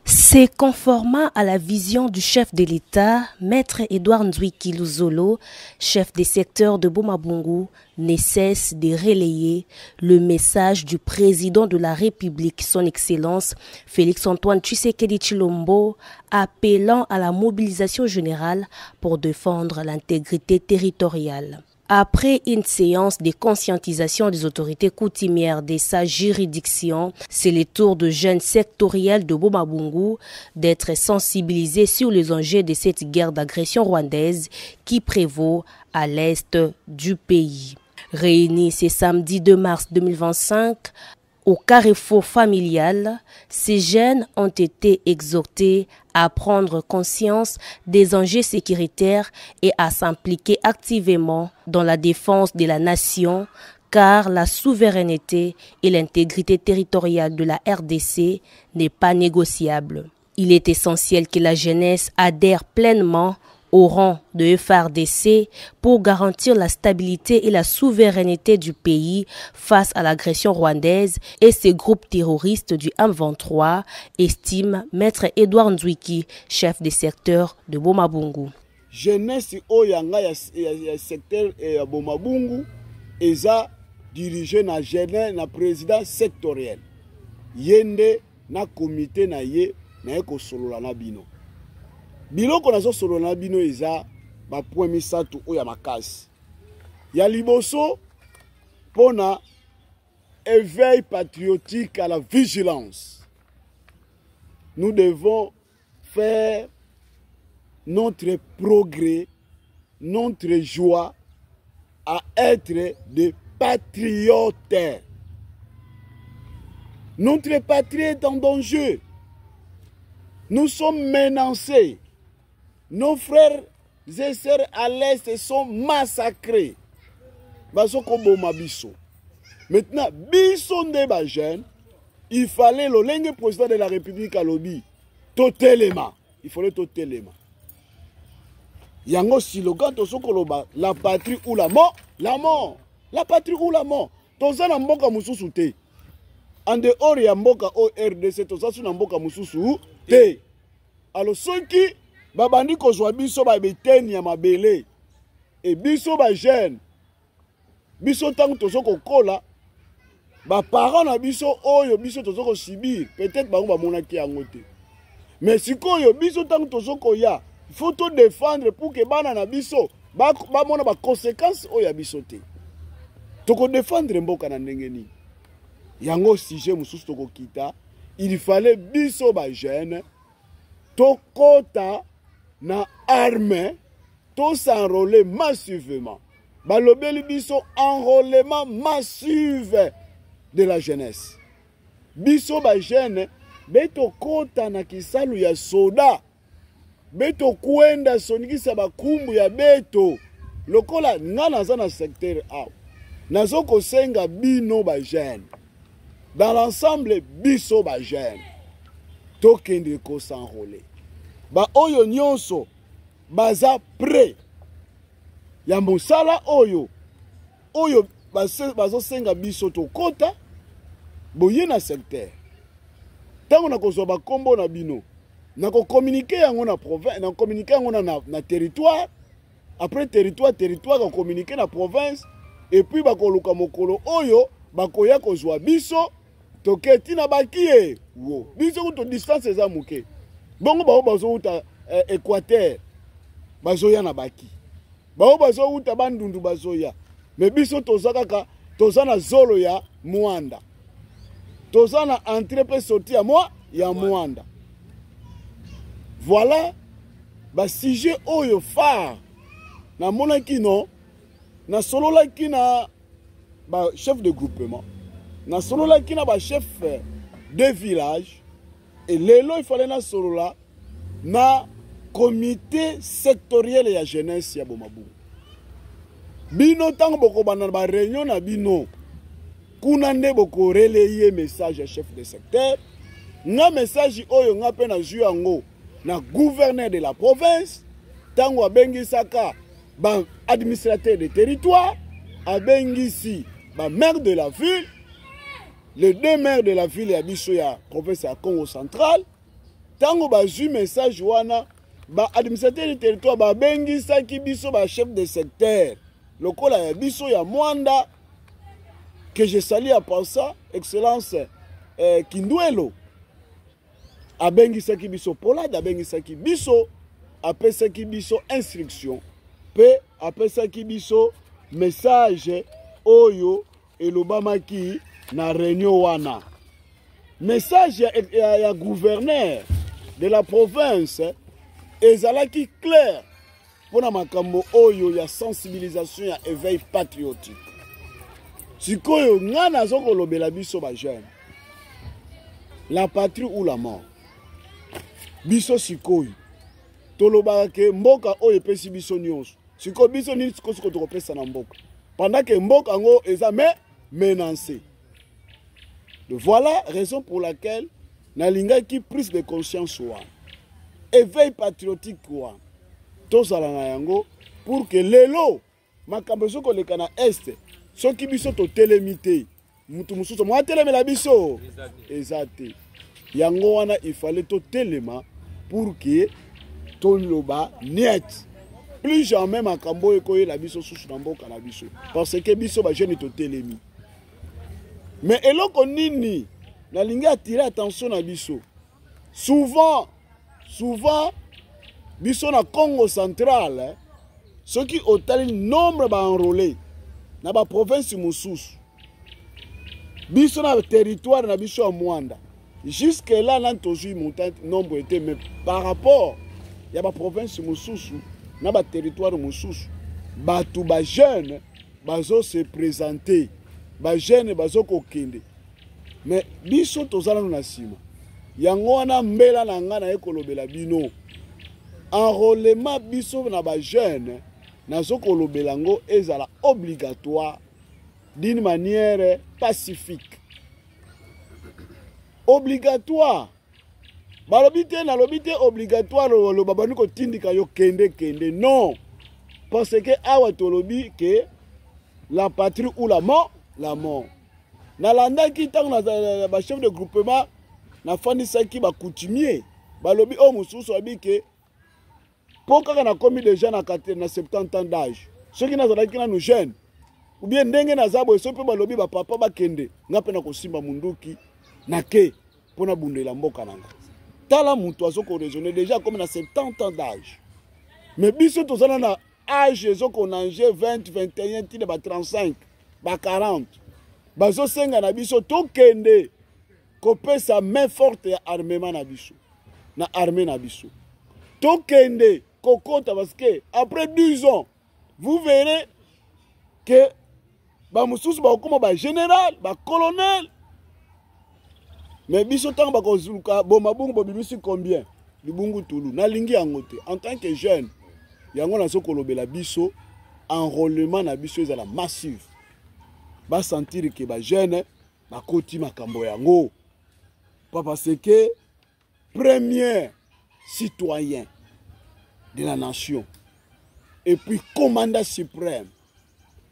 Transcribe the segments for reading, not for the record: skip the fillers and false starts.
C'est conformément à la vision du chef de l'État, Maître Edouard Ndwiki Luzolo, chef des secteurs de Bomabungu, ne cesse de relayer le message du président de la République, son Excellence Félix-Antoine Tshisekedi Tshilombo, appelant à la mobilisation générale pour défendre l'intégrité territoriale. Après une séance de conscientisation des autorités coutumières de sa juridiction, c'est le tour de jeunes sectoriels de Bomabungu d'être sensibilisés sur les enjeux de cette guerre d'agression rwandaise qui prévaut à l'est du pays. Réunis ce samedi 2 mars 2025, au carrefour familial, ces jeunes ont été exhortés à prendre conscience des enjeux sécuritaires et à s'impliquer activement dans la défense de la nation, car la souveraineté et l'intégrité territoriale de la RDC n'est pas négociable. Il est essentiel que la jeunesse adhère pleinement au rang de FARDC pour garantir la stabilité et la souveraineté du pays face à l'agression rwandaise et ces groupes terroristes du M23, estime Maître Edouard Ndwiki, chef des secteurs de Bomabungu. Jeunesse oyanga ya secteur ya Bomabungu eza dirigé na jeunesse na président sectoriel. Yende na comité na ye na eko solola na bino. Biloko nazo solo na bino eza ba point misatu oya makasi. Ya liboso pona éveil patriotique à la vigilance. Nous devons faire notre progrès, notre joie à être des patriotes. Notre patrie est en danger. Nous sommes menacés. Nos frères et sœurs à l'Est sont massacrés. Maintenant, biso ndeba jeune, il fallait le président de la République à l'Obi. Totelema. Il fallait totelema. Yango slogan to sokoloba, la patrie ou la mort, la mort. La patrie ou la mort. Toza na mboka mususu te. En dehors ya mboka o RDC, toza su na mboka mususu te. Alors ceux qui babandi kozwa biso ba beteni ya mabele et biso ba jeune biso tango tozoko kola ba parents na biso oyo biso tozoko subir peut-être bango ba monaki yango te mais sikoyo biso tango tozoko ya il faut tout défendre pour que bana na biso ba mona ba conséquences oyo biso te toko défendre mboka na ndenge ni yango sujet mususu toko kita il fallait biso ba jeune tokota na armée, tout s'enrôler massivement. Balobeli biso enrôlement massif de la jeunesse. Biso ba jeune, beto kota na kisalu ya soda. Beto kuenda sonikisa bakumbu ya beto. Lokola ngana za na secteur A. Nazoko senga bino ba jeune. Dans l'ensemble biso ba jeune. Tokende ko s'enrôler. Ba oyo nyonso baza prêt ya mosala oyo bazo senga biso to kota boye na secteur tango na kozwa ba kombo na bino na ko communiquer yango na province na communiquer yango na territoire après territoire ko communiquer na province et puis ba koluka mokolo oyo bakoya kozwa biso toketi na bakie wo biso to distance za muke. Bongo bao bazo uta Équateur bazoya na baki. Bao bazo uta bandundu bazoya. Mais biso toza kaka toza na zolo ya Mwanda. Toza na entrée pe sortie ya moi ya Mwanda. Voilà ba sujet oyo phare na monaki non na solola ki na ba chef de groupement. Na solola ki na ba chef de village. Et lelo il fallait na solola na comité sectoriel ya jeunesse ya Bomabungu. Bino tango boko bana ba réunion na bino kuna nde boko relayer message ya chef de secteur. Na message oyo nga pe na ju yango na gouverneur de la province tango abengisaka ba administrateur de territoire abengisi ba maire de la ville les deux maires de la ville ya biso ya province ya Congo central tango bazwi message wana ba administrateur du territoire ba bengi saki biso ba chef de secteur lokola ya biso ya Mwanda que je salue à ça excellence Kinduelo abengi saki biso Polade abengi saki biso apesaki biso instruction pe apesaki biso message oyo elobamaki na réunion wana message ya gouverneur de la province ezalaki clair pona makambo oyo ya sensibilisation ya éveil patriotique sikoyo nga nazokolobela biso ba jeune la patrie ou la mort biso sikoyo tolobaka ke mboka oyo epesi biso nyonso sikoyo biso nini sikoyo tokopesa na mboka pendant que mboka ngo eza menacé. Voilà raison pour laquelle nalinga qui prise de conscience wa éveil patriotique wa tozala na yango pour que lelo makambo soko leka na est soki biso to telemité mutu mususu mo telemela biso ezate yango wana il fallait to telema pour que toloba net plus jamais makambo ekoye la biso susu na mboka na biso parce que biso ba jeune to telemi. Mais eloko nini nalingi attirer attention na biso souvent biso na Congo central ceux qui otali nombre ba enrôlé na ba province mususu biso na territoire na biso ya Mwanda jusque là nan tozui montant nombre était mais par rapport ya ba province mususu na ba territoire mususu batu ba jeune bazo se présenter ba jeune bazo kokende mais biso tozala na sima yango wana mbela na nga na ekolobela bino enrôlement biso na ba jeune nazo kolobela ngo ezala obligatoire d'une manière pacifique obligatoire balobi te obligatoire lo babani ko tindika yo kende non parce que awa tolobi que la patrie ou la mort nalandaki ntango na ba chef de groupement nafandisaki bakoutumier balobi o mosusu abi ke po kaka nakomi déjà na 70 ans d'âge soki nazalaki nanu jeune ou bien ndenge naza boye so mpe balobi bapapa bakende nga mpe na kosimba munduki nake mpona bundela mboka nanga tala mutu azokoraisonne déjà comme na 70 ans d'âge mais biso tozala na âge ezokonange 20 21 tine ba 35 ba 40 bazosenga na biso tokende kopesa main forte ya armement na biso na armée na biso tokende kokota parce que après 12 ans vous verrez que ba mususu ba okoma ba général ba colonel mais biso tango ba kozuluka boma bungu bobimisi combien libungu tulu na lingi yango te en tant que jeune yango na sokolobela biso enrôlement na biso ezala massif ba sentir que ba jeune ba koti makambo yango pas parce que premier citoyen de la nation et puis commandant suprême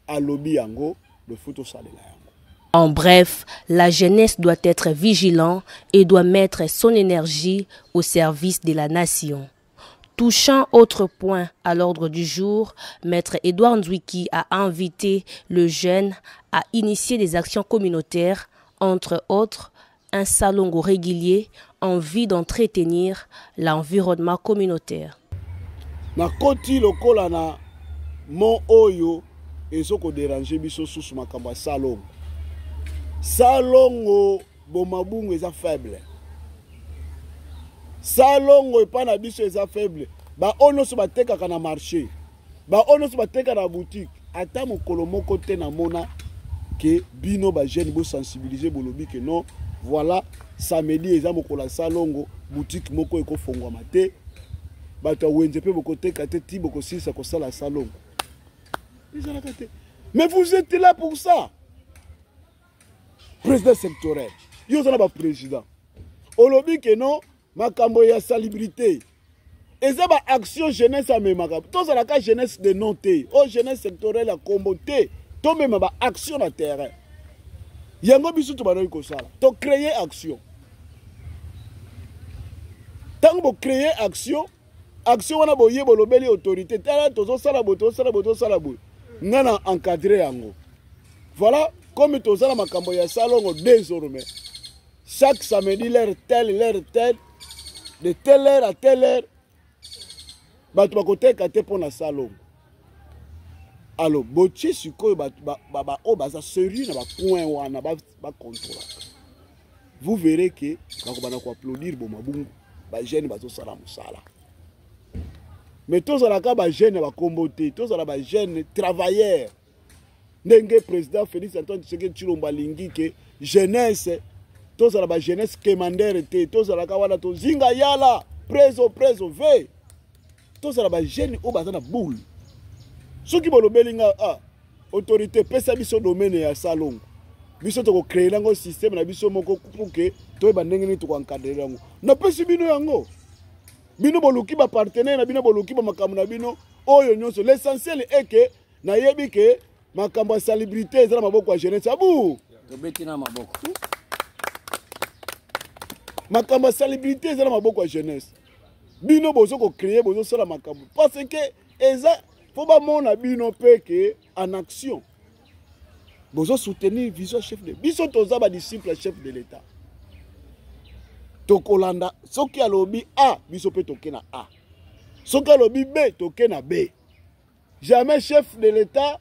à lobby yango le photo salela yango. En bref, la jeunesse doit être vigilante et doit mettre son énergie au service de la nation. Touchant autre point à l'ordre du jour, Maître Edouard Nzouiki a invité le jeune à initier des actions communautaires, entre autres un salongo régulier en vue d'entretenir l'environnement communautaire. Na koti lokola na mon oyo ezoko déranger biso susu makambo salongo. Salongo bomabungu eza faible. Salongo epana biso eza faible. Ba ono so batekaka na marché. Ba ono so bateka na boutique. Ata mokolo moko te na mona que bino ba jeune bo sensibiliser bolobi que non voilà samedi eza mokola salongo boutique moko eko fongwa te. Bato wenze pe boko teka te ti boko sisa ko sala salongo. Mais vous êtes là pour ça. Président sectoriel. Yo zana ba président. Olobi que non makambo ya salubrité. Eza ba action jeunesse a memaka. Tous la ka jeunesse de non te. O jeunesse sectorielle a comboté. To même ba action na terrain. yango biso to banoyi kosala to créer action tango bo créer action wana boye bolobeli autorité tala tozosala boye tozosala boye ngana encadrer yango voilà comme tozala makambo ya salongo désormais chaque samedi l'heure telle de telle heure à telle heure bato bakoteka te mpona salongo. Alors botie sikoyo o baza sérieux na bapoint wana bacontrôle. Vous verrez que bakobana ko applaudir bomabungu bagene bazosala mosala. Mais tozalaka bagene bakombo te, tozala bagene travailleurs. Ndenge président Félix Antoine Tshisekedi Tshilombo alingi ke jeunesse tozala ba jeunesse kemandere te, tozalaka wana tozinga yala preso ve. Tozala ba jeune o baza na boule. Soki bolobeli nga autorité pesa biso domaine ya salongo. Biso toko créer lango système na biso moko pour que toyeba ndenge nini toko encadrer yango. Na pesi bino yango. Bino boluki ba partenaire na bino boluki ba makambo na bino oyo nyonso. L'essentiel est que na yebi ke makambo ya salubrité ezala maboko ya jeunesse abu. Tobeti na maboko. Makambo ya salubrité ezala maboko ya jeunesse. Bino bozo ko créer bozo sala makambo parce que eza faut pas mona bino peke en action. Bozo soutenir vision chef de biso toza ba disciple chef de l'état. Tokolanda soki alobi A biso pe toke na A. Soki alobi B toke na B. Jamais chef de l'état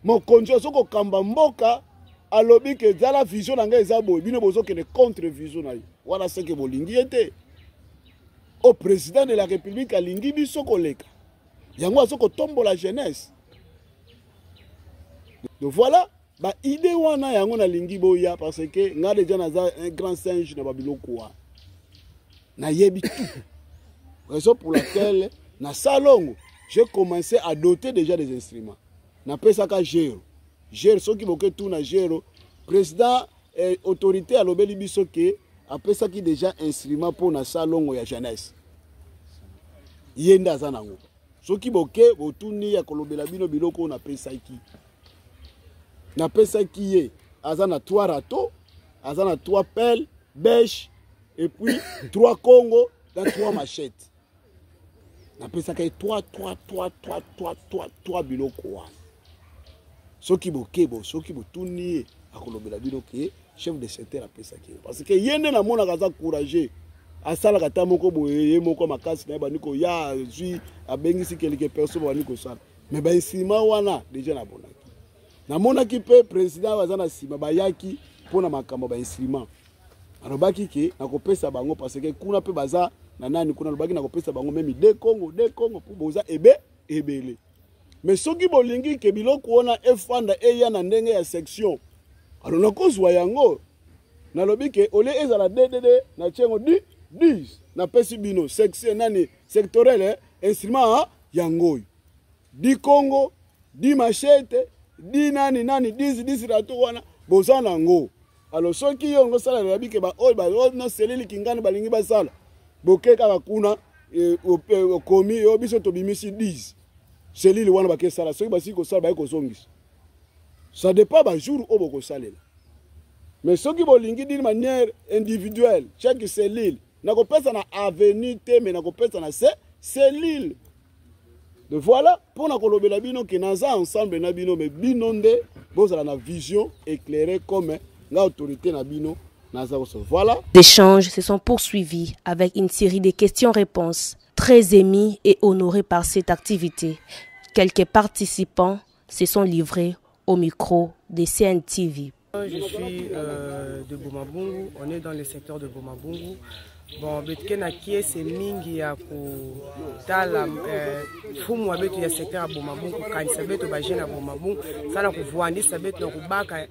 mon konjo soko kamba mboka alobi ke zala vision na nga eza boy bino bozo ke ne contre vision na yo. Wana seke bolingi ete. Au président de la République alingi biso koleka. Yango azoko tombo la jeunesse. Donc voilà, ba idée wana yango na lingi boya parce que nga déjà naza un grand singe na babiloko wa. Na yebi tout. Raison pour laquelle na salongo, j'ai commencé à doter déjà des instruments. Na pesa ka gero. Gero soki boke tout na gero, président et autorité a lobeli biso ke apesa ki déjà instrument pour na salongo ya jeunesse. Yenda zanango. Soki boke botuni ya kolobela bino biloko na pesa ki. Na pesa ki ye azana 3 râteaux, azana 3 pelles, bêche et puis 3 Congo dans 3 machettes. Na pesa ki 3 biloko wa. Soki boke bo soki botuni ya kolobela bino ke chef de secteur a pesa ki. Parce que yende na mona kaza courageux. Asala kata moko boye moko makasi na baniko ya zui abengisi quelques personnes baniko sala mais ba insima wana déjà na bonaki na monaki pe président bazana sima bayaki pona makambo ba insima alobaki ke nakopesa bango parce que kuna pe baza na nani kuna alobaki nakopesa bango même de Congo pour boza ebele mais soki bolingi ke biloko wana efanda eya na ndenge ya section alors nakozwa yango nalobi ke ole ezala DDD na tchengo 10 na pesi bino section nani sectoriel instrument yango 10 Congo 10 machete 10 nani 10 râteau wana bozana ngo alors soki yongo sala na bike ba oy ba no selili kingani balingi basala bokeka bakuna komi yo biso to bimisi 10 selili wana bakesala soki basi ko sala ba ko songisa ça dépend ba jour o boko salela mais soki bolingi d'une manière individuelle chaque selile nakopesa na avenue te mais nakopesa na selile. Donc voilà pour na kolobela bino ke naza ensemble na bino mais bino nde bozala na vision éclairée comme la autorité na bino naza ko. Voilà. Les échanges se sont poursuivis avec une série de questions-réponses très émis et honorés par cette activité. Quelques participants se sont livrés au micro de CNTV. Je suis de Bomabungu, on est dans le secteur de Bomabungu. Bon, betkena kie c'est mingi ya ko tala fumu wa betu ya secteur ya Bomabungu kanisa betu baje na Bomabungu sana kuvuandisa betu na kubaka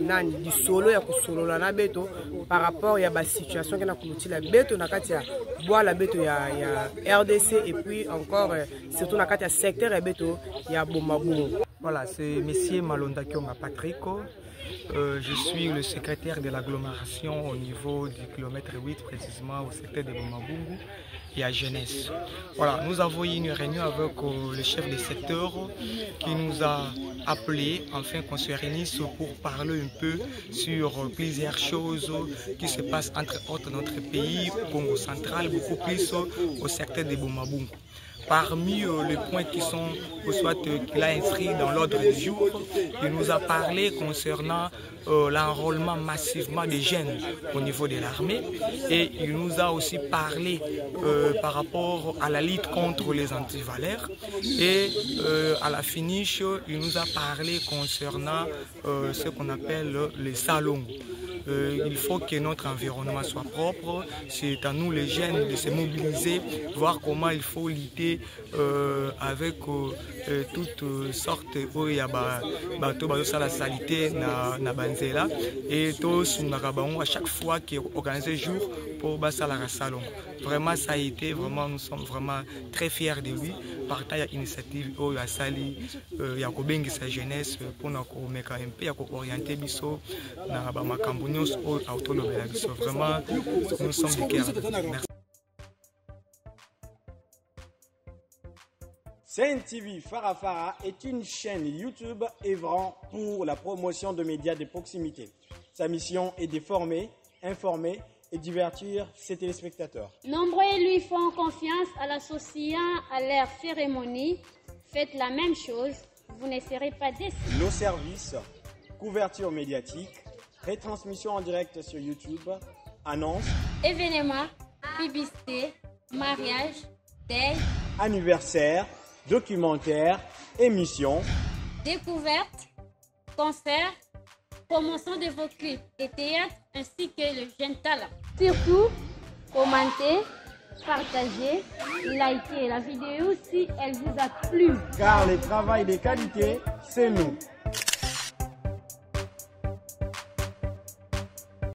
nani disolo ya kusolola na betu par rapport ya ba situation kena kulutila betu na kati ya boala betu ya RDC et puis encore surtout na kati ya secteur ya betu ya Bomabungu. Voilà, c'est monsieur Malonda Kyonga Patrico. Je suis le secrétaire de l'agglomération au niveau du kilomètre 8, précisément au secteur de Bomabungu. et à jeunesse. Voilà, nous avons eu une réunion avec le chef des secteurs qui nous a appelé afin qu'on se réunisse pour parler un peu sur plusieurs choses qui se passent entre autres dans notre pays, Congo central, beaucoup plus au secteur de Boma-Bungu. Parmi les points qui sont, soit qu'il a inscrit dans l'ordre du jour, il nous a parlé concernant l'enrôlement massivement des jeunes au niveau de l'armée et il nous a aussi parlé par rapport à la lutte contre les antivaleurs et à la finish, il nous a parlé concernant ce qu'on appelle les salons. Il faut que notre environnement soit propre, c'est à nous les jeunes de se mobiliser, voir comment il faut lutter avec toutes sortes de la saleté na banzela et tous à chaque fois qui est organisé jour pour la salon. Vraiment ça a été, vraiment nous sommes vraiment très fiers de lui. Partage à l'initiative à Sali, il y a sa jeunesse pour nous orienter biso na makambo nyonso autonomie biso. Vraiment nous sommes du cœur. Merci. CNTV Farafara est une chaîne YouTube œuvrant pour la promotion de médias de proximité. Sa mission est de former, informer et divertir ses téléspectateurs. Nombreux lui font confiance en l'associant à leur cérémonie. Faites la même chose, vous ne serez pas déçus. Nos services, couverture médiatique, retransmission en direct sur YouTube, annonces, événements, publicité, mariage, deuil, anniversaire, documentaires, émissions, découvertes, concerts, promotion de vos clips et théâtre ainsi que le jeune talent. Surtout, commentez, partagez, likez la vidéo si elle vous a plu. Car le travail de qualité, c'est nous.